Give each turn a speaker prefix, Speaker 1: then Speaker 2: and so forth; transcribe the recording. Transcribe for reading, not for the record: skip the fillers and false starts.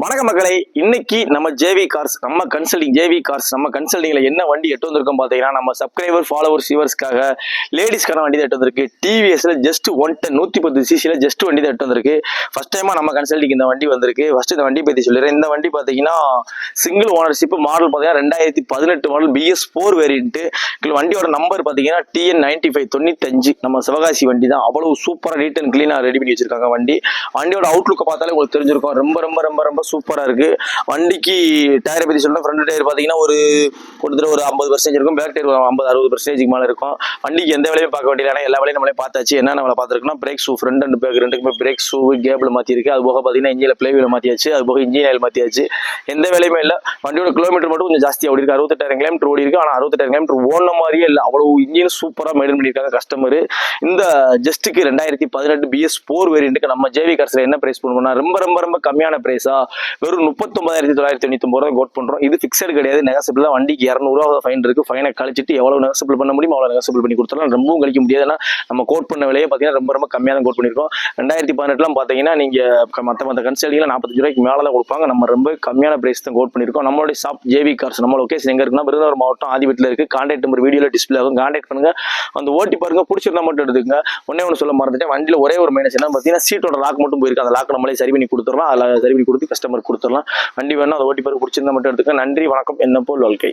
Speaker 1: வணக்கம் மக்களை, இன்னைக்கு நம்ம ஜேவி கார்ஸ் நம்ம கன்சல்டிங்ல என்ன வண்டி எட்டு வந்திருக்கோம் பாத்தீங்கன்னா, நம்ம சப்ஸ்கிரைபர் ஃபாலோவர்ஸ் வியூவர்ஸ்க்காக லேடிஸ்க்கான வண்டி தான் எட்டு வந்திருக்கு. டிவிஎஸ்ல ஜஸ்ட் 110 சிசில ஜஸ்ட் வண்டி தான் எட்டு வந்திருக்கு. ஃபர்ஸ்ட் டைமா நம்ம கன்சல்டிங் இந்த வண்டி வந்திருக்கு. ஃபர்ஸ்ட் இந்த வண்டி பத்தி சொல்லிடுறேன். இந்த வண்டி பாத்தீங்கன்னா சிங்கிள் ஓனர்ஷிப் மாடல் பாத்தீங்கன்னா 2018 மாடல் BS4 வேரியன்ட். வண்டியோட நம்பர் பாத்தீங்கன்னா TN95 95. நம்ம சிவகாசி வண்டி தான். அவ்வளவு சூப்பரா நீட் அண்ட் கிளீனா ரெடி பண்ணி வச்சிருக்காங்க வண்டியோட அவுட்லுக் பார்த்தாலே உங்களுக்கு தெரிஞ்சிருக்கும். ரொம்ப ரொம்ப ரொம்ப ரொம்ப சூப்பரா இருக்கு. வண்டிக்கு டயரை பத்தி சொல்றேன். ஃப்ரண்ட் டயர் பாத்தீங்கன்னா ஒரு 50% இருக்கும். பேக் டயர் 50-60% மேல இருக்கும். வண்டிக்கு எந்த வேலையும் பார்க்க வேண்டியது, எல்லா வேலையும் நம்மளே பார்த்தாச்சு. என்னென்ன வேலை பார்த்துருக்கோம்னா, brake shoe front and back ரெண்டுக்குமே பிரேக் ஷூ கேபிள் மாத்தி இருக்கு. அது போக பாத்தீங்கன்னா இன்ஜின்ல பிளே வீல் மாத்தியாச்சு. அது போக இன்ஜின் ஆயில் மாத்தியாச்சு. எந்த வேலையுமே இல்லை. வண்டியோட கிலோமீட்டர் மட்டும் கொஞ்சம் ஜாஸ்தியா ஓடி இருக்கு. 68,000 கிலோமீட்டர் ஓடி இருக்கு. ஆனா 68,000 கிலோமீட்டர் ஓடின மாதிரியே இல்லை. அவ்வளவு இன்ஜின் சூப்பரா மெயின்டைன் பண்ணிருக்காங்க கஸ்டமர். இந்த ஜஸ்ட்டுக்கு 2018 BS4 வேரியன்ட்டுக்கு நம்ம ஜேவி கார்ஸ்ல என்ன பிரைஸ் பண்ணுவோம்னா, ரொம்ப ரொம்ப ரொம்ப கம்மியான பிரைஸா வெறும் 39,999 கோட் பண்றோம். இது பிக்சட் கிடையாது, நெகசிபிள் தான். வண்டிக்கு 200 ரூபா ஃபைன் இருக்கு. ஃபைனை கழிச்சிட்டு எவ்வளவு நெகசிபிள் பண்ண முடியுமோ அவ்வளவு நெகசிபிள் பண்ணி கொடுத்துடலாம். ரொம்பவும் கழிக்க முடியாது. நம்ம கோட் பண்ண விலையை பாத்தீங்கன்னா ரொம்ப ரொம்ப கம்மியா தான் கோட் பண்ணிருக்கோம். 2018 பாத்தீங்கன்னா நீங்க மத்த கன்சல்டிங்ல 45 ரூபாய்க்கு மேல தான் கொடுப்பாங்க. நம்ம ரொம்ப கம்மியான பிரைஸ் தான் கோட் பண்ணிருக்கோம். நம்மளுடைய ஷாப் ஜேவி கார்ஸ். நம்ம லொகேஷன் எங்க இருக்குன்னா, விருதுநகர் மாவட்டம் ஆதிபட்டில இருக்கு. கான்டாக்ட் நம்பர் வீடியோல டிஸ்பிளே ஆகும். கான்டாக்ட் பண்ணுங்க. அந்த ஓட்டி பாருங்க, பிடிச்சிருந்தா மட்டும் எடுத்துங்க. ஒன்னு சொல்ல மறந்துட்டேன், வண்டியில ஒரே ஒரு மைனஸ் என்ன பாத்தீங்கன்னா, சீட்டோட லாக் மட்டும் போயிருக்கு. அந்த லாக் நம்மளே சரி பண்ணி கொடுத்துடலாம். அதில் சரி பண்ணி கொடுத்து கஸ்டமர் கொடுத்துடலாம். வண்டி வேணும், அதை ஓட்டி பாருங்க, பிடிச்சிருந்தா மட்டும் எடுத்துக்க. நன்றி, வணக்கம். என்ன போல் வாழ்க்கை.